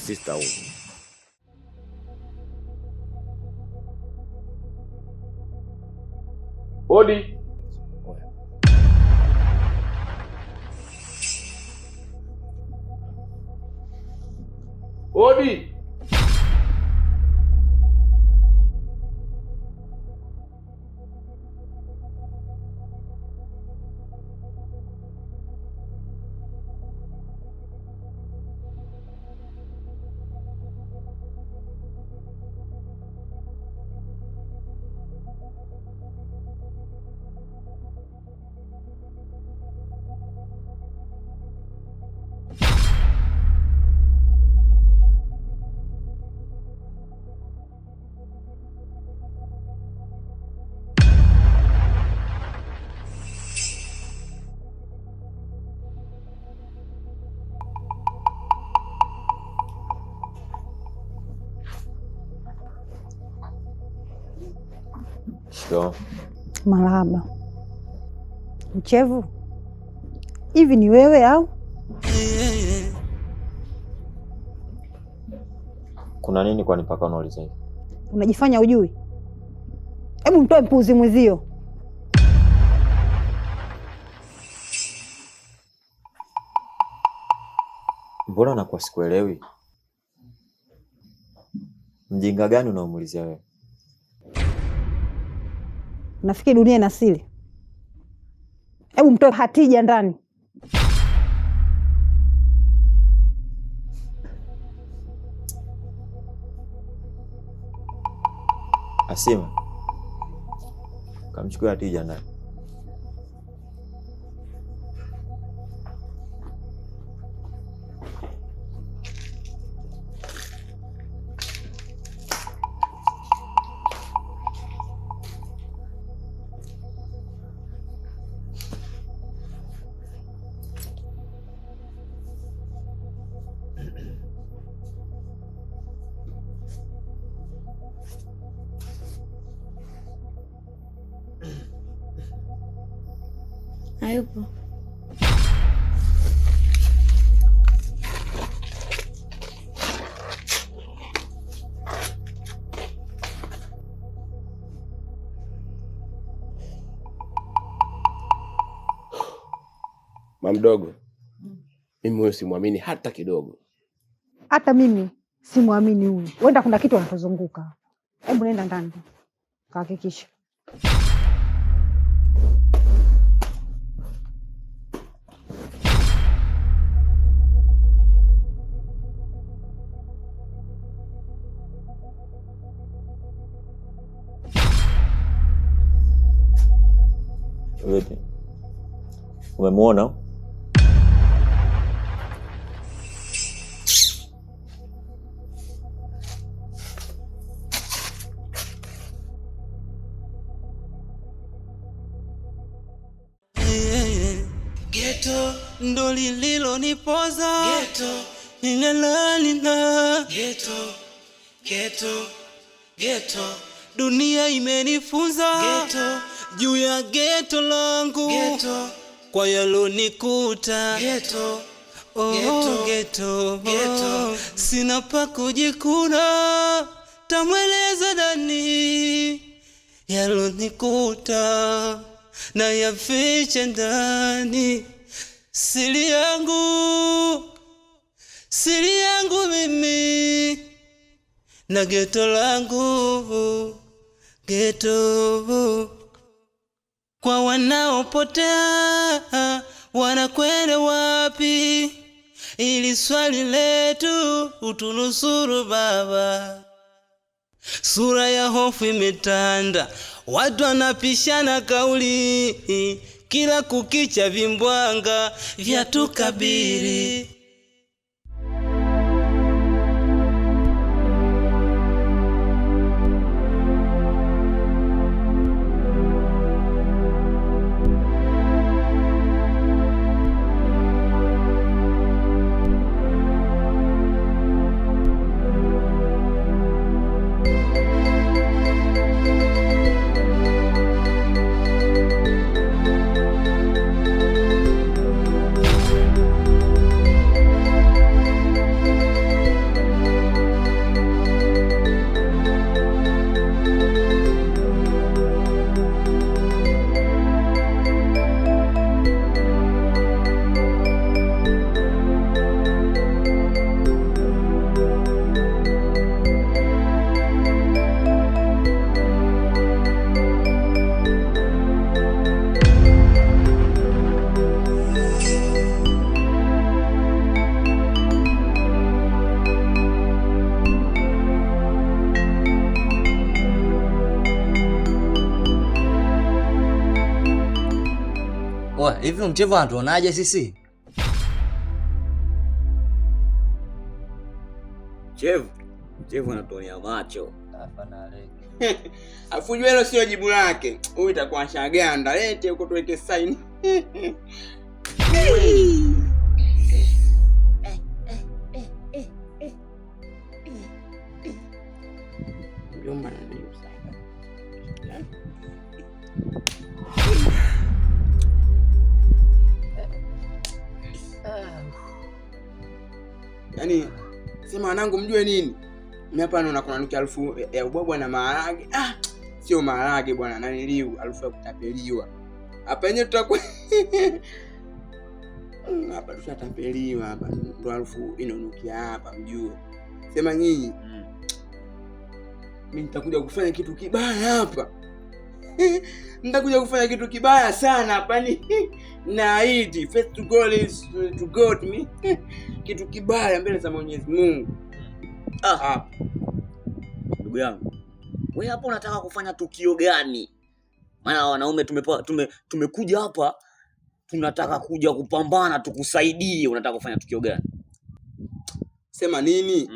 sister huyu. Odi. Odi. Shikamoo. Marahaba. Mchevu, hivi ni wewe au? Kuna nini kwani mpaka unauliza hivi? Unajifanya ujui? Hebu mtoe mpuzi mwezio. Mbona nakuwa sikuelewi? Mjinga gani unaomuulizia wewe? Nafikiri dunia ina siri. Hebu mtoe Hatija ndani. Asima, kamchukua Hatija ndani. Hayupo. Mamdogo, mimi huyo simwamini hata kidogo. Hata mimi simwamini huyu. Wenda kuna kitu anatuzunguka. Hebu nenda ndani kahakikisha. Vipi? Umemuona? Geto ndo lililonipoza. Geto nilalalina. Geto dunia imenifunza. Geto juu ya geto langu. Geto kwa yalonikuta. Geto geto sina pa kujikuna. Tamweleza nani yalonikuta na yafiche ndani. Siri yangu mimi na geto langu. Geto kwa wanaopotea wanakwenda wapi? Ili swali letu utunusuru Baba. Sura ya hofu imetanda, watu wanapishana kauli, kila kukicha vimbwanga vya tukabiri. hivi Mchevu anatuonaje sisi? Mchevu anatuonea macho. Hapana leo. Afujwe hilo sio jibu lake. Huyu itakuwa shaganda. Lete huko tuweke sign. Mjomba na nini sasa? Yaani sema wanangu mjue nini? Mimi hapa naona kuna nuki harufu ya ubwabwa na maharage. Sio maharage bwana, naniliu harufu ya kutapeliwa. Hapa yenyewe tutakuwa hapa tutatapeliwa hapa. Ndio harufu inanukia hapa mjue. Sema nyinyi. Mimi nitakuja kufanya kitu kibaya hapa. Nitakuja kufanya kitu kibaya sana hapa ni naahidi. First to God is to God me. Kitu kibaya mbele za Mwenyezi Mungu. Ndugu yangu, wewe hapo unataka kufanya tukio gani? Maana wanaume tumekuja hapa tunataka kuja kupambana tukusaidie. Unataka kufanya tukio gani? Sema nini?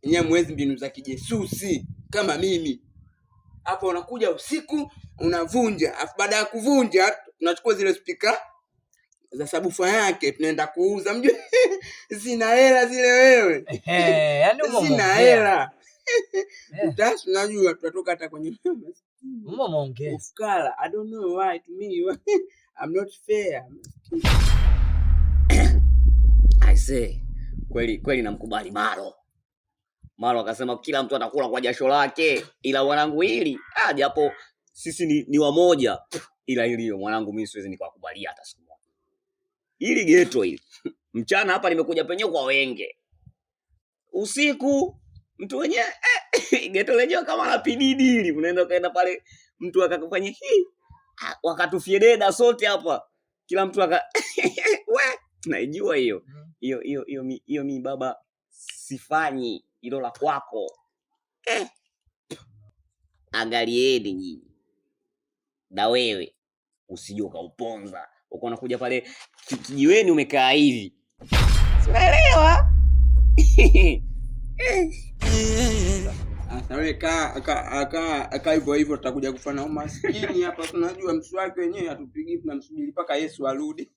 Nyinyi mwezi mbinu za kijesusi kama mimi. Hapa unakuja usiku unavunja, afu baada ya kuvunja tunachukua zile speaker za sabufa yake tunaenda kuuza. Mjue sina hela zile wewe. Yaani sina hela. Utas unajua tutatoka hata kwenye muongee. Ufukara. I don't know why to me I'm not fair. I say kweli namkubali Maro akasema kila mtu atakula kwa jasho lake, ila mwanangu hili japo sisi ni wamoja, ila hili mwanangu mimi siwezi nikakubalia hata siku moja. Hili ghetto hili. Mchana hapa nimekuja penyewe kwa wenge. Usiku mtu wenyewe ghetto lenyewe kama la pididi hili. Unaenda kaenda pale mtu akakufanya hii. Wakatufie deda sote hapa. Kila mtu we naijua hiyo. Hiyo mimi baba sifanyi hilo la kwako. Angalieni nyinyi. Na wewe usije ukauponza. Uko unakuja pale kijiweni umekaa hivi. Unaelewa? Sasa wewe kaa hivyo tutakuja kufanya umaskini hapa. Tunajua mswaki wenyewe hatupigi, tunamsubiri mpaka Yesu arudi.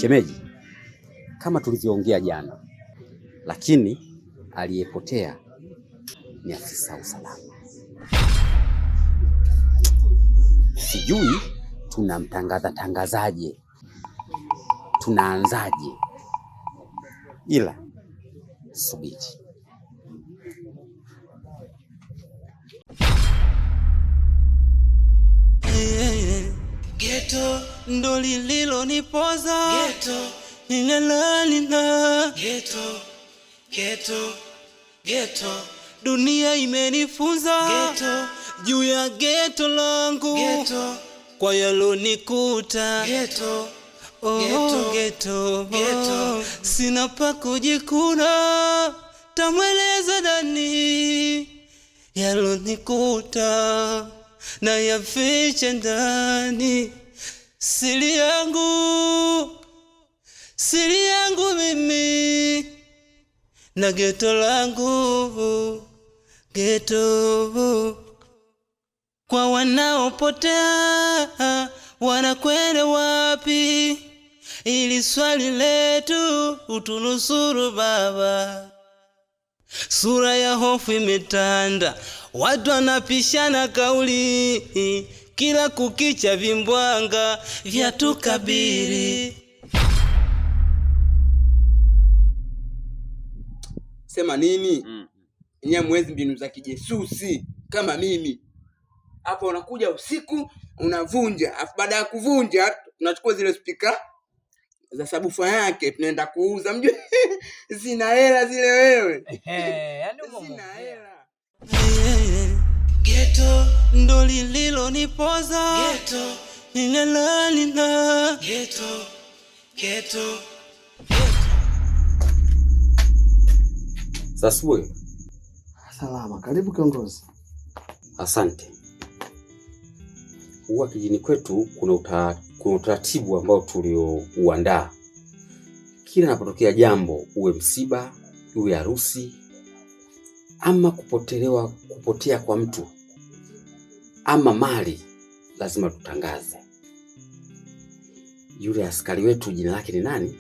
Shemeji, kama tulivyoongea jana, lakini aliyepotea ni afisa usalama. Sijui tunamtangazaje, tunaanzaje, ila subiri. Ghetto ndo lililonipoza. Ghetto Ghetto dunia imenifunza. Ghetto juu ya ghetto langu. Ghetto kwa yalonikuta. Ghetto Ghetto sina pa kujikuna. Tamweleza nani yalonikuta na yafiche ndani. Siri yangu mimi na ghetto langu. Ghetto kwa wanaopotea wanakwenda wapi? Ili swali letu utunusuru Baba. Sura ya hofu imetanda, watu wanapishana kauli, kila kukicha vimbwanga vya tukabiri. Sema nini? Nyinyi mwezi mbinu za kijesusi kama mimi. Hapa unakuja usiku unavunja, afu baada ya kuvunja tunachukua zile speaker za sabufa yake tunaenda kuuza. Mjue sina hela zile wewe. Yaani sina hela. Ghetto ndo lililonipoza. Ghetto nilalalila. Ghetto. Sasue. Salama, karibu kiongozi. Asante. Huwa kijini kwetu kuna utaratibu ambao tuliouandaa. Kila napotokea jambo, uwe msiba, uwe harusi, ama kupotea kwa mtu, ama mali, lazima tutangaze. Yule askari wetu jina lake ni nani?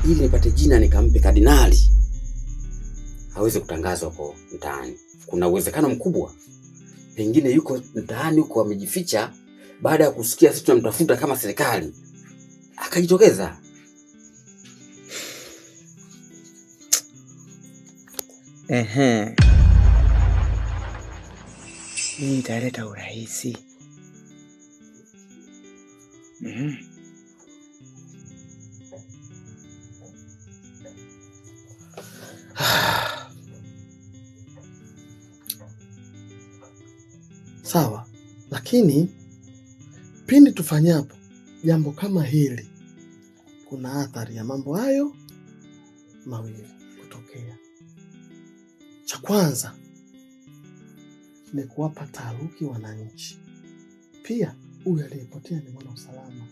Ili nipate jina nikampe kardinali, hawezi kutangazwa kwa mtaani. Kuna uwezekano mkubwa pengine yuko mtaani huko amejificha, baada ya kusikia sisi tunamtafuta kama serikali akajitokeza. Hii italeta urahisi. Sawa, lakini pindi tufanyapo jambo kama hili, kuna athari ya mambo hayo mawili kutokea. Cha kwanza ni kuwapa taharuki wananchi. Pia huyu aliyepotea ni mwana usalama,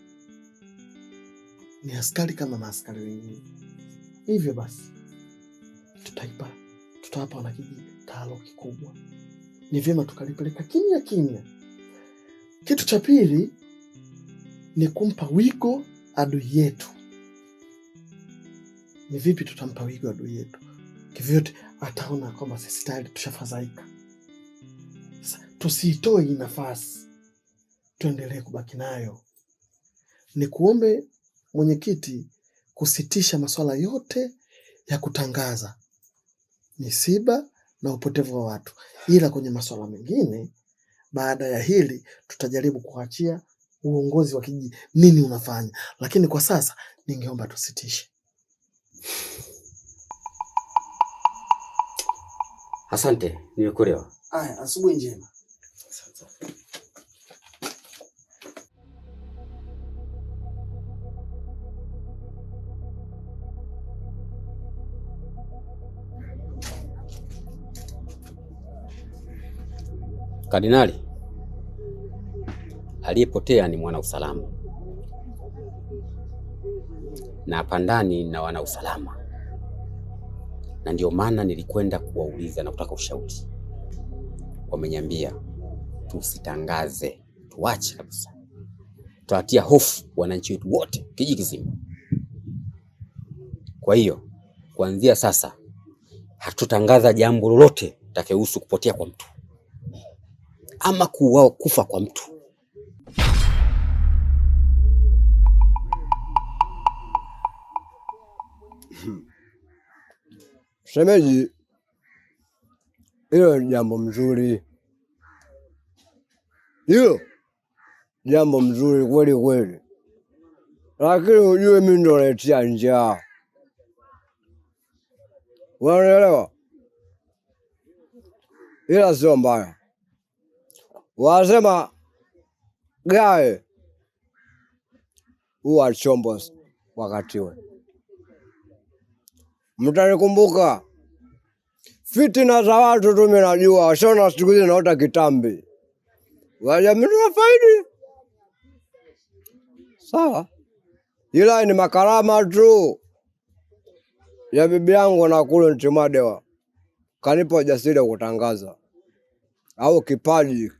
ni askari kama maaskari wengine. Hivyo basi tutawapa wanakijiji taharuki kubwa. Ni vyema tukalipeleka kimya kimya. Kitu cha pili ni kumpa wigo adui yetu. Ni vipi tutampa wigo adui yetu? Kivyote ataona kwamba sisi tayari tushafadhaika. Tusiitoe hii nafasi, tuendelee kubaki nayo. Ni kuombe mwenyekiti kusitisha masuala yote ya kutangaza misiba na upotevu wa watu, ila kwenye masuala mengine baada ya hili tutajaribu kuachia uongozi wa kijiji nini unafanya, lakini kwa sasa ningeomba tusitishe. Asante, nimekuelewa. Aya, asubuhi njema. Kardinali, aliyepotea ni mwana usalama, na hapa ndani na wana usalama, na ndio maana nilikwenda kuwauliza na kutaka ushauri. Wameniambia tusitangaze, tuache kabisa, tutatia hofu wananchi wetu wote kijiji kizima. Kwa hiyo kuanzia sasa hatutangaza jambo lolote litakayohusu kupotea kwa mtu ama kufa kwa mtu. Shemeji, hilo ni jambo mzuri. Hilo jambo mzuri kweli kweli, lakini ujue mimi ndo naletea njaa. Unaelewa? Ila sio mbaya. Wasema gae huwa chombo wakati we. Mtanikumbuka fitina za watu tu, mimi najua washona siku hizi naota kitambi. Waja mimi nafaidi. Sawa. Ila ni makarama tu ya bibi yangu na kule Ntimadewa. Kanipa ujasiri kutangaza. Au kipaji.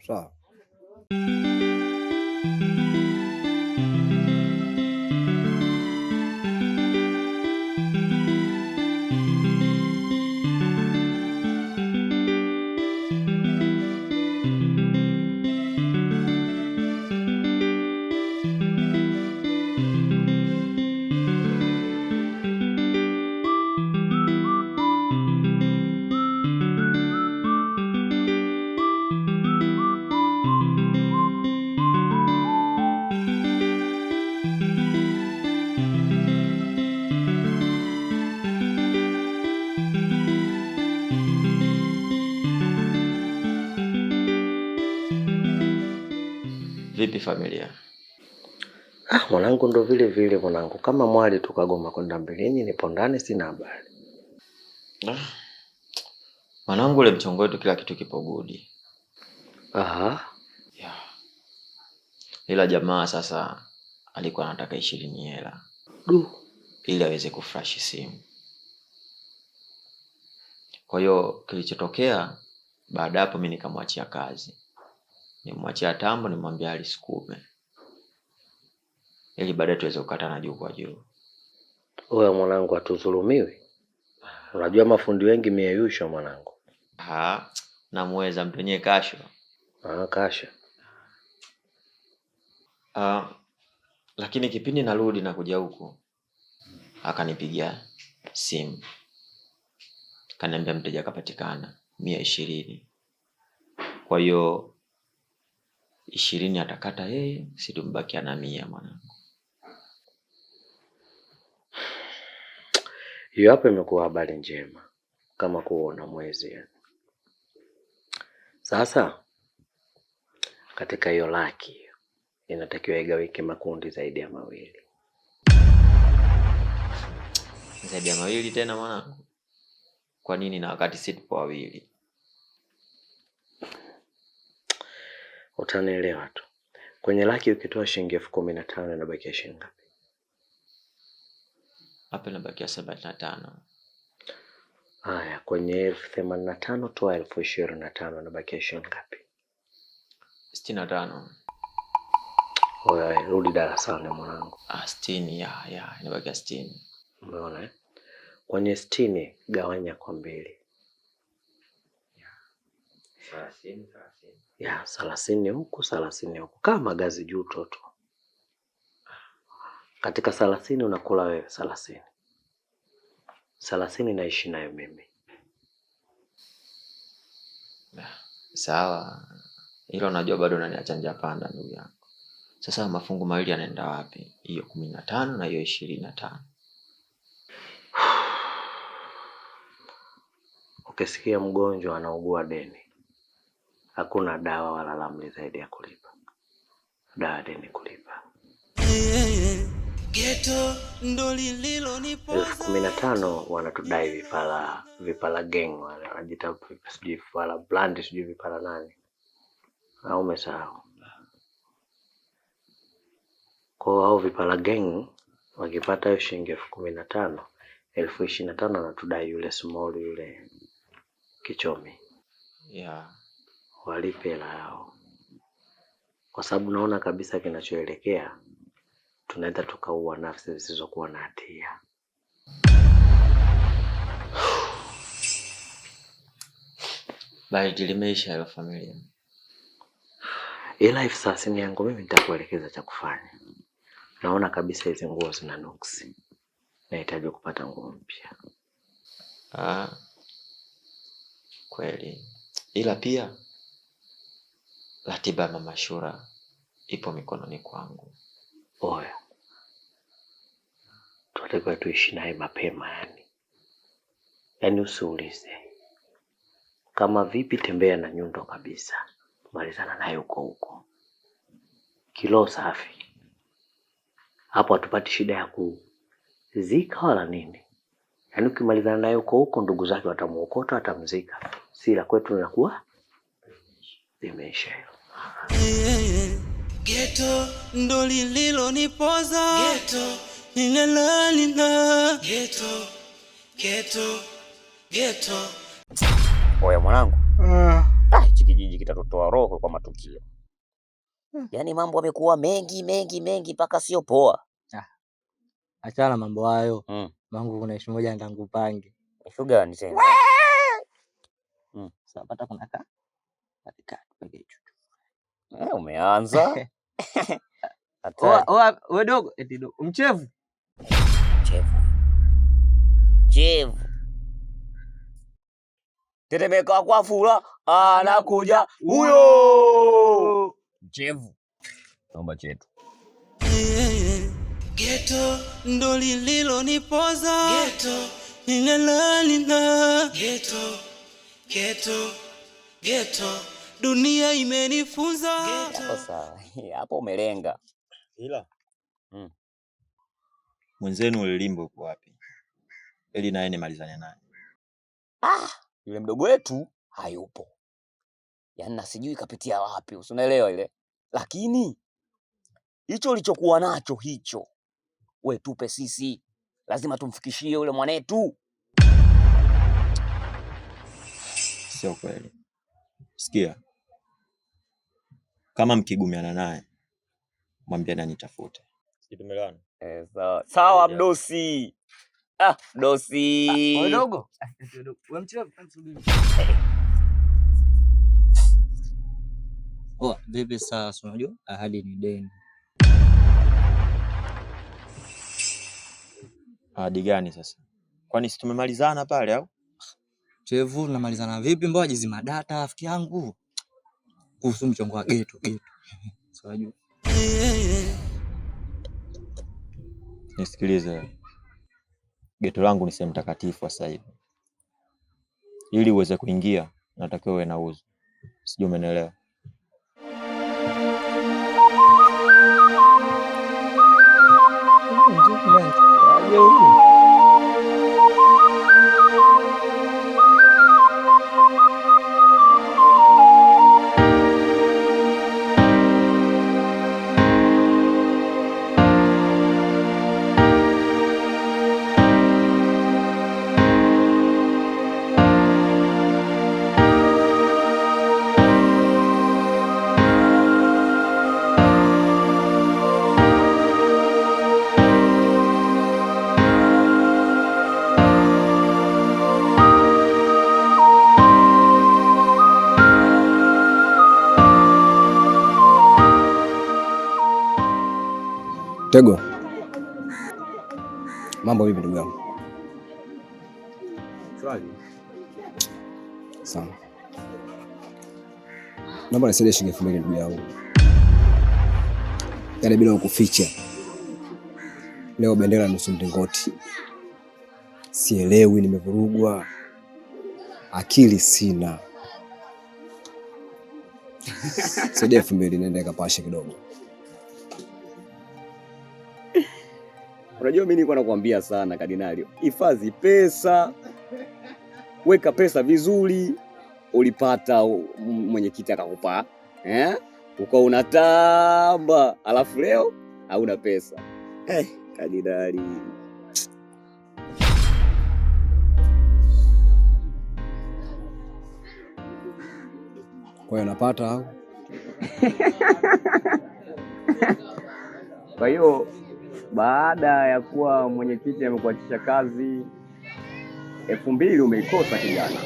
Sawa. Vipi familia? Mwanangu ndo vile vile mwanangu, kama mwali tukagoma kwenda mbeleni, nipo ndani sina habari. Mwanangu ule mchongo wetu kila kitu kipo good. Aha. Yeah. Ila jamaa sasa alikuwa anataka 20 hela. Ili aweze kufresh simu. Kwa hiyo kilichotokea baada hapo mimi nikamwachia kazi. Nimwachia tambo, nimwambia alisukume. Ili baadaye tuweze kukatana juu kwa juu. Wewe mwanangu hatudhulumiwi. Unajua mafundi wengi mieyusha mwanangu. Namweza mtu mwenyewe kasho. Kasho. Lakini kipindi narudi na kuja huko akanipigia simu. Kaniambia mteja kapatikana 120. Kwa hiyo 20 atakata yeye, situmbakia na 100 mwanangu. Hiyo hapo imekuwa habari njema kama kuona mwezi. Sasa katika hiyo laki inatakiwa igawike makundi zaidi ya 2. Zaidi ya 2 tena mwanangu? Kwa nini na wakati si tupo 2? Utanielewa tu. Kwenye laki ukitoa shilingi 15,000 inabakia shilingi ngapi? Hapa inabakia 75. Haya, kwenye 85 toa 25,000 inabakia shilingi ngapi? 65. Oya, rudi darasani mwanangu. 60 ya inabakia 60. Umeona? Kwenye 60 gawanya kwa 2. 30. Ya, 30 huku, 30 huku. Kama gazi juu toto. Katika 30 unakula wewe 30. 30 naishi nayo mimi. Sawa. Hilo najua bado unaniacha njia panda ndugu yangu. Sasa mafungu 2 yanaenda wapi? Hiyo 15 na hiyo 25. Ukisikia mgonjwa anaugua deni, hakuna dawa wala ramli zaidi ya kulipa. Dawa deni kulipa. Geto ndo lililo nipoza. 15,000 wanatudai vipala gang wale wanajita sijui vipala brand sijui vipala nani. Au umesahau? Kwa hao vipala gang wakipata hiyo shilingi 15,000, 25,000 wanatudai yule small yule kichomi. Yeah. Walipe hela yao. Kwa sababu naona kabisa kinachoelekea tunaenda tukaua nafsi zisizokuwa na hatia. Bali limeisha hilo familia. Ila hivi sasa ni yangu mimi nitakuelekeza cha kufanya. Naona kabisa hizo nguo zina nuksi. Nahitaji kupata nguo mpya. Kweli. Ila pia ratiba ya Mama Shura ipo mikononi kwangu. Oya. Tunatakiwa tuishi naye mapema yani. Yaani usiulize. Kama vipi tembea na nyundo kabisa. Malizana naye huko. Kilo safi. Hapo hatupati shida ya kuzika wala nini. Yaani ukimalizana naye huko ndugu zake watamuokota atamzika. Sila kwetu inakuwa imeisha hiyo. Geto ndo lililo nipoza. Geto ninalalina. Geto. Oya mwanangu. Hichi kijiji kitatotoa roho kwa matukio. Yaani mambo yamekuwa mengi mpaka sio poa. Achana mambo hayo. Mangu kuna ishu moja ndangupange. Ishu gani tena? Sasa pata kuna katika peke hicho. Umeanza. Wewe dogo, eti dogo. Mchevu. Tetemeka kwa fula, anakuja huyo. Mchevu. Naomba chetu. Geto ndo lililo nipoza. Geto ninalalina. Geto. dunia imenifunza. Sasa hapo umelenga. Ila mwenzenu Lilimbo uko wapi? Ili naye nimalizane naye. Yule mdogo wetu hayupo. Yaani na sijui kapitia wapi, unaelewa ile. Lakini hicho ulichokuwa nacho hicho, we tupe sisi. Lazima tumfikishie yule mwanetu. Sio kweli. Sikia. Kama mkigumiana naye, mwambie na nitafute. Tumeelewana? Sawa mdosi. Dosi. Wewe dogo. Wewe mchelewa msubiri. Vipi sasa unajua? Ahadi ni deni. Ahadi gani sasa? Kwani si tumemalizana pale au? Chevu tunamalizana vipi? Mbona jizima data rafiki yangu? Kuhusu mchongo wa geto. Sio unajua. Nisikilize. Geto langu ni sehemu takatifu sasa hivi. Ili uweze kuingia, natakiwa uwe na uzu. Sijui umeelewa? Tego. Mambo vipi ndugu yangu? Swali. Sawa. Naomba nisaidie shilingi 2000 ndugu yangu. Yaani bila kukuficha. Leo bendera nusu mlingoti. Sielewi, nimevurugwa. Akili sina. Saidia 2000 nenda kapashe kidogo. Unajua mimi nilikuwa nakwambia sana Kardinali, hifadhi pesa, weka pesa vizuri. Ulipata mwenyekiti akakupa, uko unatamba, alafu leo hauna pesa. Kardinali. Kwa hiyo napata au? Kwa hiyo baada ya kuwa mwenyekiti amekuachisha kazi 2000 umeikosa kijana.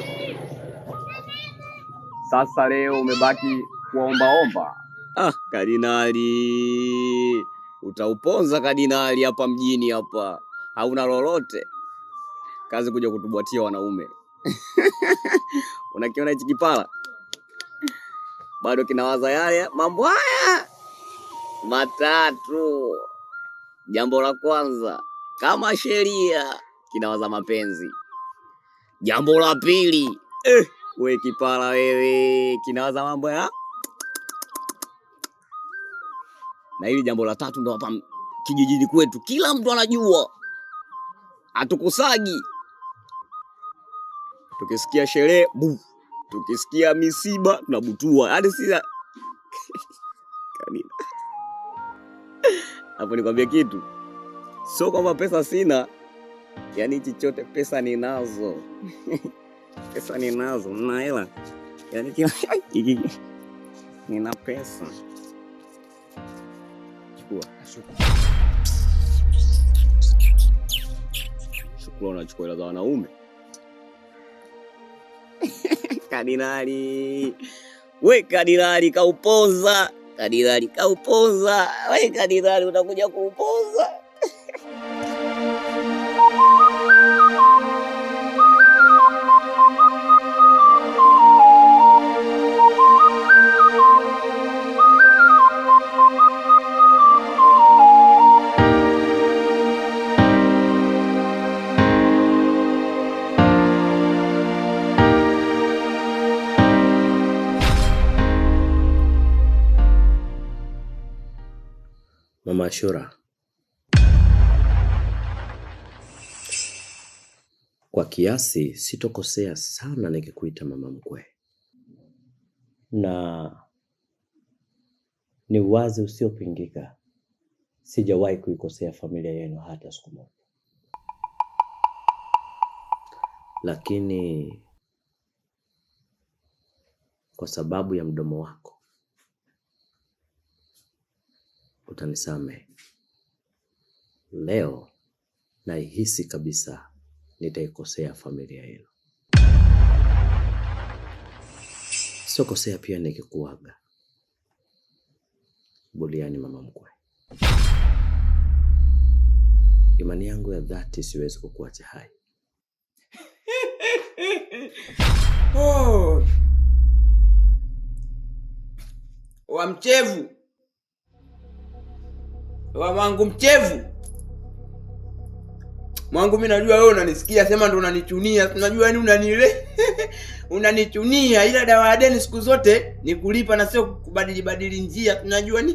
Sasa leo umebaki kuombaomba. Kardinali, utauponza Kardinali hapa mjini hapa. Hauna lolote. Kazi kuja kutubwatia wanaume. Unakiona hichi kipala? Bado kinawaza yale mambo haya matatu. Jambo la kwanza, kama sheria, kinawaza mapenzi. Jambo la pili, we kipala wewe, kinawaza mambo ya. Na hili jambo la tatu ndo hapa kijijini kwetu kila mtu anajua. Hatukusagi. Tukisikia sherehe, tukisikia misiba, tunabutua. Hadi sisi kanina. Hapo nikwambia kitu. Sio kwamba pesa sina. Yaani hichi chote pesa ninazo. Pesa ninazo, nina hela. Yaani kila nina pesa. Chukua. Chukua unachukua hela za wanaume. Kardinali. We Kardinali kaupoza. Kardinali kaupoza. We Kardinali utakuja kuupoza. Mama Ashura, kwa kiasi sitokosea sana nikikuita mama mkwe, na ni wazi usiopingika, sijawahi kuikosea familia yenu hata siku moja. Lakini kwa sababu ya mdomo wako utanisamehe. Leo naihisi kabisa nitaikosea familia yenu. Sio kosea pia nikikuaga. Buliani mama mkwe. Imani yangu ya dhati siwezi kukuacha hai. Oh. Wa mchevu. Wa mwangu mchevu. Mwangu mimi najua wewe unanisikia, sema ndo unanichunia. Unajua yani unanile. Unanichunia, ila dawa ya deni siku zote ni kulipa na sio kubadili njia. Tunajua ni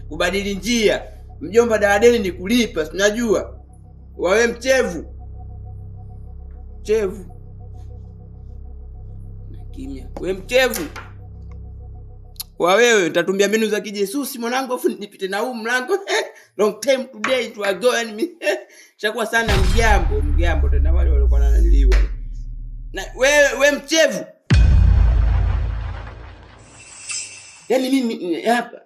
kubadili njia. Mjomba, dawa ya deni ni kulipa, tunajua. Wawe mchevu. Mchevu. Na kimya. Wewe mchevu. Kwa wewe utatumia mbinu za kijesusi mwanangu, afu nipite na huu mlango. Long time today to ago and me. Chakuwa sana mgambo tena wale walikuwa wananiliwa. Na wewe mchevu. Yaani mimi hapa.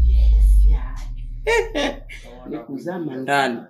Yes, ya. Nikuzama ndani.